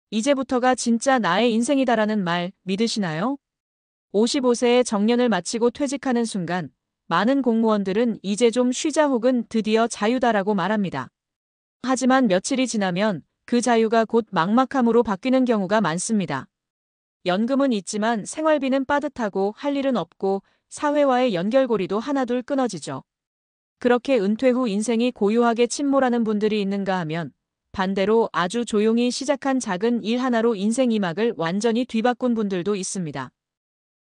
이제부터가 진짜 나의 인생이다라는 말 믿으시나요? 55세의 정년을 마치고 퇴직하는 순간 많은 공무원들은 이제 좀 쉬자 혹은 드디어 자유다라고 말합니다. 하지만 며칠이 지나면 그 자유가 곧 막막함으로 바뀌는 경우가 많습니다. 연금은 있지만 생활비는 빠듯하고 할 일은 없고 사회와의 연결고리도 하나둘 끊어지죠. 그렇게 은퇴 후 인생이 고요하게 침몰하는 분들이 있는가 하면 반대로 아주 조용히 시작한 작은 일 하나로 인생 이막을 완전히 뒤바꾼 분들도 있습니다.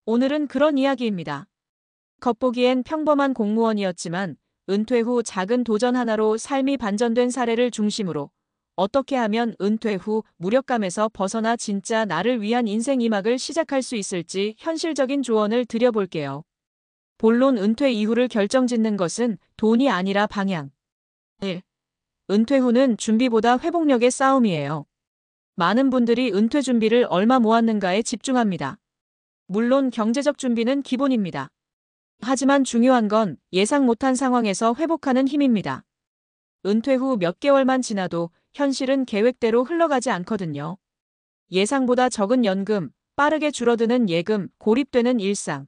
오늘은 그런 이야기입니다. 겉보기엔 평범한 공무원이었지만 은퇴 후 작은 도전 하나로 삶이 반전된 사례를 중심으로 어떻게 하면 은퇴 후 무력감에서 벗어나 진짜 나를 위한 인생 이막을 시작할 수 있을지 현실적인 조언을 드려볼게요. 본론 은퇴 이후를 결정짓는 것은 돈이 아니라 방향. 1. 은퇴 후는 준비보다 회복력의 싸움이에요. 많은 분들이 은퇴 준비를 얼마 모았는가에 집중합니다. 물론 경제적 준비는 기본입니다. 하지만 중요한 건 예상 못한 상황에서 회복하는 힘입니다. 은퇴 후 몇 개월만 지나도 현실은 계획대로 흘러가지 않거든요. 예상보다 적은 연금, 빠르게 줄어드는 예금, 고립되는 일상.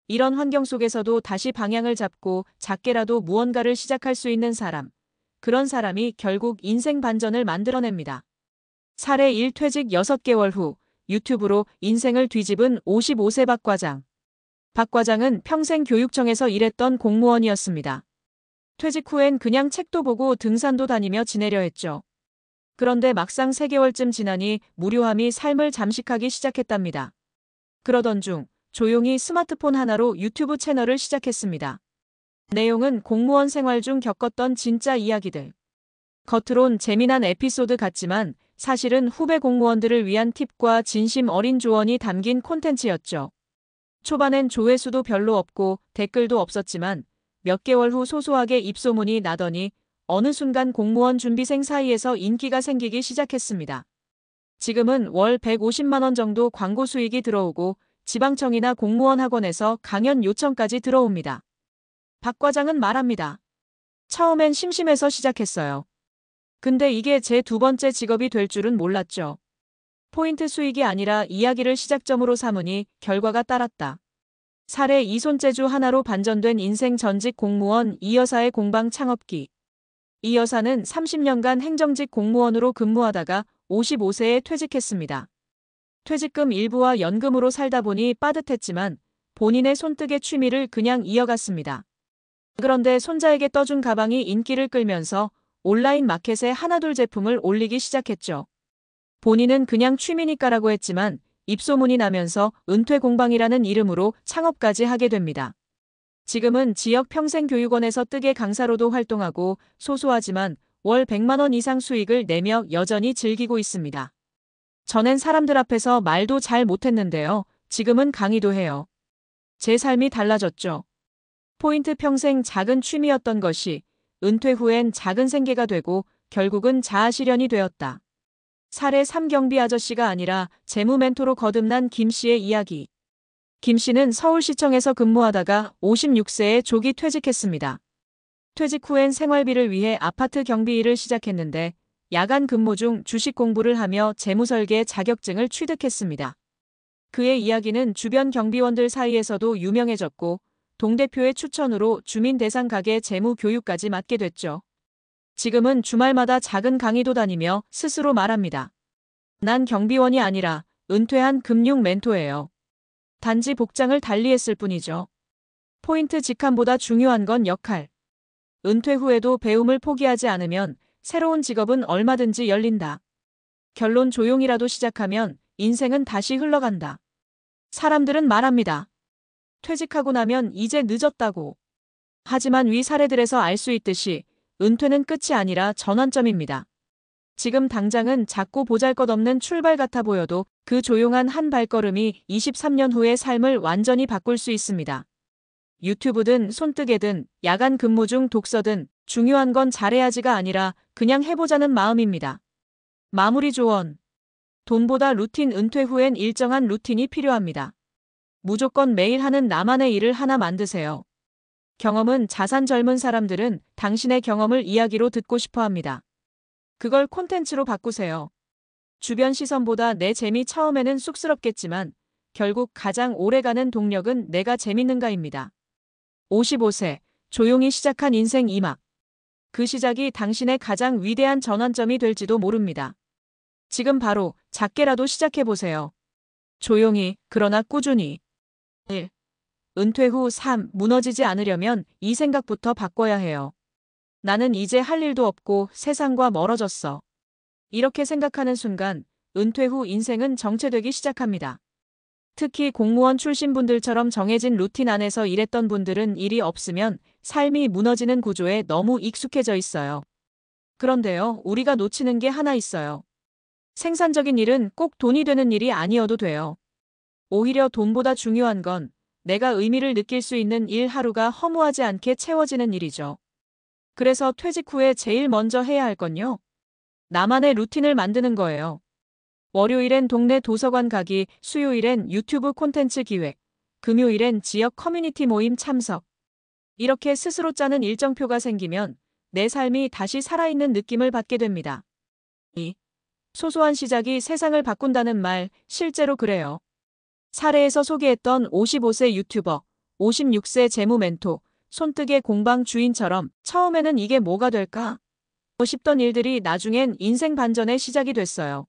이런 환경 속에서도 다시 방향을 잡고 작게라도 무언가를 시작할 수 있는 사람. 그런 사람이 결국 인생 반전을 만들어냅니다. 사례 1 퇴직 6개월 후 유튜브로 인생을 뒤집은 55세 박 과장. 박 과장은 평생 교육청에서 일했던 공무원이었습니다. 퇴직 후엔 그냥 책도 보고 등산도 다니며 지내려 했죠. 그런데 막상 3개월쯤 지나니 무료함이 삶을 잠식하기 시작했답니다. 그러던 중 조용히 스마트폰 하나로 유튜브 채널을 시작했습니다. 내용은 공무원 생활 중 겪었던 진짜 이야기들. 겉으론 재미난 에피소드 같지만 사실은 후배 공무원들을 위한 팁과 진심 어린 조언이 담긴 콘텐츠였죠. 초반엔 조회수도 별로 없고 댓글도 없었지만 몇 개월 후 소소하게 입소문이 나더니 어느 순간 공무원 준비생 사이에서 인기가 생기기 시작했습니다. 지금은 월 150만 원 정도 광고 수익이 들어오고 지방청이나 공무원 학원에서 강연 요청까지 들어옵니다. 박 과장은 말합니다. 처음엔 심심해서 시작했어요. 근데 이게 제 두 번째 직업이 될 줄은 몰랐죠. 포인트 수익이 아니라 이야기를 시작점으로 삼으니 결과가 따랐다. 사례 2 손재주 하나로 반전된 인생 전직 공무원 이 여사의 공방 창업기. 이 여사는 30년간 행정직 공무원으로 근무하다가 55세에 퇴직했습니다. 퇴직금 일부와 연금으로 살다 보니 빠듯했지만 본인의 손뜨개 취미를 그냥 이어갔습니다. 그런데 손자에게 떠준 가방이 인기를 끌면서 온라인 마켓에 하나둘 제품을 올리기 시작했죠. 본인은 그냥 취미니까라고 했지만 입소문이 나면서 은퇴 공방이라는 이름으로 창업까지 하게 됩니다. 지금은 지역 평생교육원에서 뜨개 강사로도 활동하고 소소하지만 월 100만 원 이상 수익을 내며 여전히 즐기고 있습니다. 전엔 사람들 앞에서 말도 잘 못했는데요. 지금은 강의도 해요. 제 삶이 달라졌죠. 포인트 평생 작은 취미였던 것이 은퇴 후엔 작은 생계가 되고 결국은 자아실현이 되었다. 사례 3 경비 아저씨가 아니라 재무 멘토로 거듭난 김 씨의 이야기. 김 씨는 서울시청에서 근무하다가 56세에 조기 퇴직했습니다. 퇴직 후엔 생활비를 위해 아파트 경비 일을 시작했는데 야간 근무 중 주식 공부를 하며 재무설계 자격증을 취득했습니다. 그의 이야기는 주변 경비원들 사이에서도 유명해졌고 동대표의 추천으로 주민 대상 가게 재무 교육까지 맡게 됐죠. 지금은 주말마다 작은 강의도 다니며 스스로 말합니다. 난 경비원이 아니라 은퇴한 금융 멘토예요. 단지 복장을 달리했을 뿐이죠. 포인트 직함보다 중요한 건 역할. 은퇴 후에도 배움을 포기하지 않으면 새로운 직업은 얼마든지 열린다. 결론 조용히라도 시작하면 인생은 다시 흘러간다. 사람들은 말합니다. 퇴직하고 나면 이제 늦었다고. 하지만 위 사례들에서 알 수 있듯이 은퇴는 끝이 아니라 전환점입니다. 지금 당장은 작고 보잘것없는 출발 같아 보여도 그 조용한 한 발걸음이 23년 후의 삶을 완전히 바꿀 수 있습니다. 유튜브든 손뜨개든 야간 근무 중 독서든 중요한 건 잘해야지가 아니라 그냥 해보자는 마음입니다. 마무리 조언. 돈보다 루틴. 은퇴 후엔 일정한 루틴이 필요합니다. 무조건 매일 하는 나만의 일을 하나 만드세요. 경험은 자산. 젊은 사람들은 당신의 경험을 이야기로 듣고 싶어 합니다. 그걸 콘텐츠로 바꾸세요. 주변 시선보다 내 재미 처음에는 쑥스럽겠지만 결국 가장 오래가는 동력은 내가 재밌는가입니다. 55세, 조용히 시작한 인생 2막. 그 시작이 당신의 가장 위대한 전환점이 될지도 모릅니다. 지금 바로 작게라도 시작해보세요. 조용히, 그러나 꾸준히. 1. 은퇴 후 3. 무너지지 않으려면 이 생각부터 바꿔야 해요. 나는 이제 할 일도 없고 세상과 멀어졌어. 이렇게 생각하는 순간 은퇴 후 인생은 정체되기 시작합니다. 특히 공무원 출신 분들처럼 정해진 루틴 안에서 일했던 분들은 일이 없으면 삶이 무너지는 구조에 너무 익숙해져 있어요. 그런데요, 우리가 놓치는 게 하나 있어요. 생산적인 일은 꼭 돈이 되는 일이 아니어도 돼요. 오히려 돈보다 중요한 건 내가 의미를 느낄 수 있는 일 하루가 허무하지 않게 채워지는 일이죠. 그래서 퇴직 후에 제일 먼저 해야 할 건요. 나만의 루틴을 만드는 거예요. 월요일엔 동네 도서관 가기, 수요일엔 유튜브 콘텐츠 기획, 금요일엔 지역 커뮤니티 모임 참석. 이렇게 스스로 짜는 일정표가 생기면 내 삶이 다시 살아있는 느낌을 받게 됩니다. 2. 소소한 시작이 세상을 바꾼다는 말, 실제로 그래요. 사례에서 소개했던 55세 유튜버, 56세 재무 멘토, 손뜨개 공방 주인처럼 처음에는 이게 뭐가 될까 싶던 일들이 나중엔 인생 반전의 시작이 됐어요.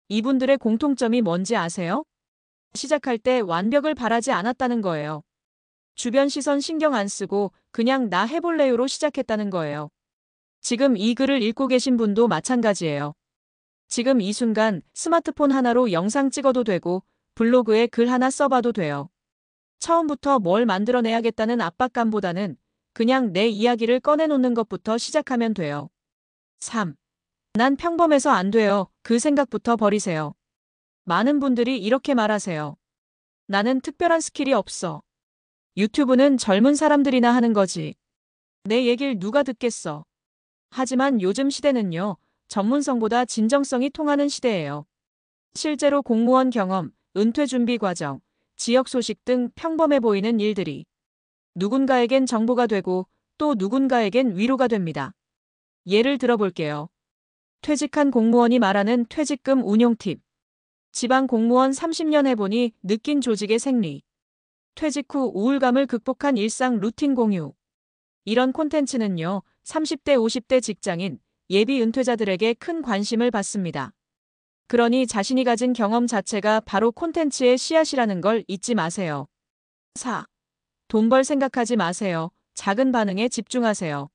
이분들의 공통점이 뭔지 아세요? 시작할 때 완벽을 바라지 않았다는 거예요. 주변 시선 신경 안 쓰고 그냥 나 해볼래요로 시작했다는 거예요. 지금 이 글을 읽고 계신 분도 마찬가지예요. 지금 이 순간 스마트폰 하나로 영상 찍어도 되고 블로그에 글 하나 써봐도 돼요. 처음부터 뭘 만들어내야겠다는 압박감보다는 그냥 내 이야기를 꺼내놓는 것부터 시작하면 돼요. 3. 난 평범해서 안 돼요. 그 생각부터 버리세요. 많은 분들이 이렇게 말하세요. 나는 특별한 스킬이 없어. 유튜브는 젊은 사람들이나 하는 거지. 내 얘길 누가 듣겠어. 하지만 요즘 시대는요, 전문성보다 진정성이 통하는 시대예요. 실제로 공무원 경험, 은퇴 준비 과정, 지역 소식 등 평범해 보이는 일들이 누군가에겐 정보가 되고 또 누군가에겐 위로가 됩니다. 예를 들어볼게요. 퇴직한 공무원이 말하는 퇴직금 운용 팁. 지방 공무원 30년 해보니 느낀 조직의 생리. 퇴직 후 우울감을 극복한 일상 루틴 공유. 이런 콘텐츠는요, 30대 50대 직장인, 예비 은퇴자들에게 큰 관심을 받습니다. 그러니 자신이 가진 경험 자체가 바로 콘텐츠의 씨앗이라는 걸 잊지 마세요. 4. 돈 벌 생각하지 마세요. 작은 반응에 집중하세요.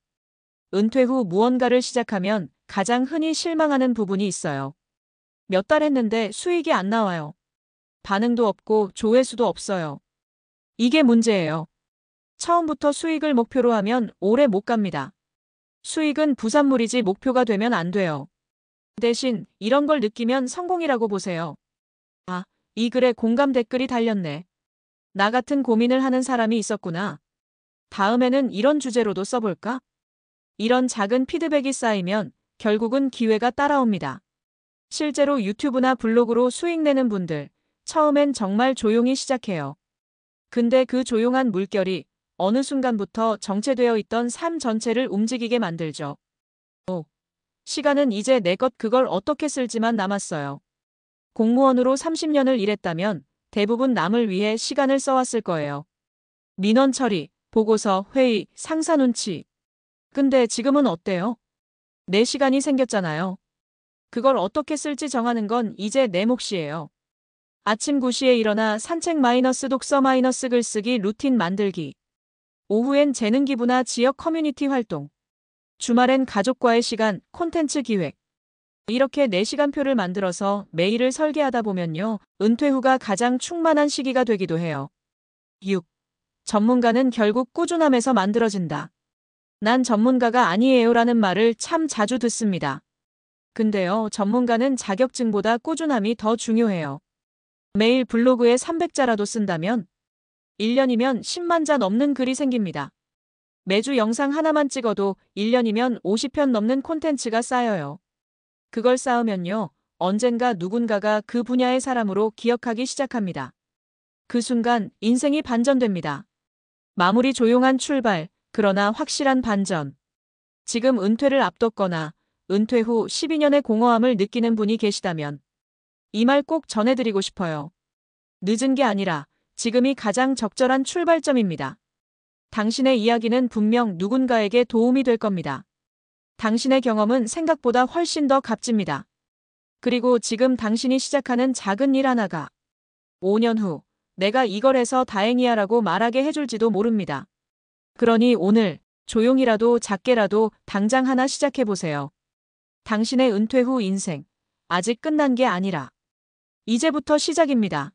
은퇴 후 무언가를 시작하면 가장 흔히 실망하는 부분이 있어요. 몇 달 했는데 수익이 안 나와요. 반응도 없고 조회수도 없어요. 이게 문제예요. 처음부터 수익을 목표로 하면 오래 못 갑니다. 수익은 부산물이지 목표가 되면 안 돼요. 대신 이런 걸 느끼면 성공이라고 보세요. 아, 이 글에 공감 댓글이 달렸네. 나 같은 고민을 하는 사람이 있었구나. 다음에는 이런 주제로도 써볼까? 이런 작은 피드백이 쌓이면 결국은 기회가 따라옵니다. 실제로 유튜브나 블로그로 수익 내는 분들, 처음엔 정말 조용히 시작해요. 근데 그 조용한 물결이 어느 순간부터 정체되어 있던 삶 전체를 움직이게 만들죠. 5. 시간은 이제 내 것 그걸 어떻게 쓸지만 남았어요. 공무원으로 30년을 일했다면 대부분 남을 위해 시간을 써왔을 거예요. 민원 처리, 보고서, 회의, 상사 눈치. 근데 지금은 어때요? 내 시간이 생겼잖아요. 그걸 어떻게 쓸지 정하는 건 이제 내 몫이에요. 아침 9시에 일어나 산책 마이너스 독서 마이너스 글쓰기 루틴 만들기. 오후엔 재능 기부나 지역 커뮤니티 활동. 주말엔 가족과의 시간, 콘텐츠 기획. 이렇게 내 시간표를 만들어서 매일을 설계하다 보면요. 은퇴 후가 가장 충만한 시기가 되기도 해요. 6. 전문가는 결국 꾸준함에서 만들어진다. 난 전문가가 아니에요라는 말을 참 자주 듣습니다. 근데요, 전문가는 자격증보다 꾸준함이 더 중요해요. 매일 블로그에 300자라도 쓴다면 1년이면 10만 자 넘는 글이 생깁니다. 매주 영상 하나만 찍어도 1년이면 50편 넘는 콘텐츠가 쌓여요. 그걸 쌓으면요, 언젠가 누군가가 그 분야의 사람으로 기억하기 시작합니다. 그 순간 인생이 반전됩니다. 마무리 조용한 출발, 그러나 확실한 반전. 지금 은퇴를 앞뒀거나 은퇴 후 12년의 공허함을 느끼는 분이 계시다면 이 말 꼭 전해드리고 싶어요. 늦은 게 아니라 지금이 가장 적절한 출발점입니다. 당신의 이야기는 분명 누군가에게 도움이 될 겁니다. 당신의 경험은 생각보다 훨씬 더 값집니다. 그리고 지금 당신이 시작하는 작은 일 하나가 5년 후 내가 이걸 해서 다행이야 라고 말하게 해줄지도 모릅니다. 그러니 오늘 조용히라도 작게라도 당장 하나 시작해보세요. 당신의 은퇴 후 인생 아직 끝난 게 아니라 이제부터 시작입니다.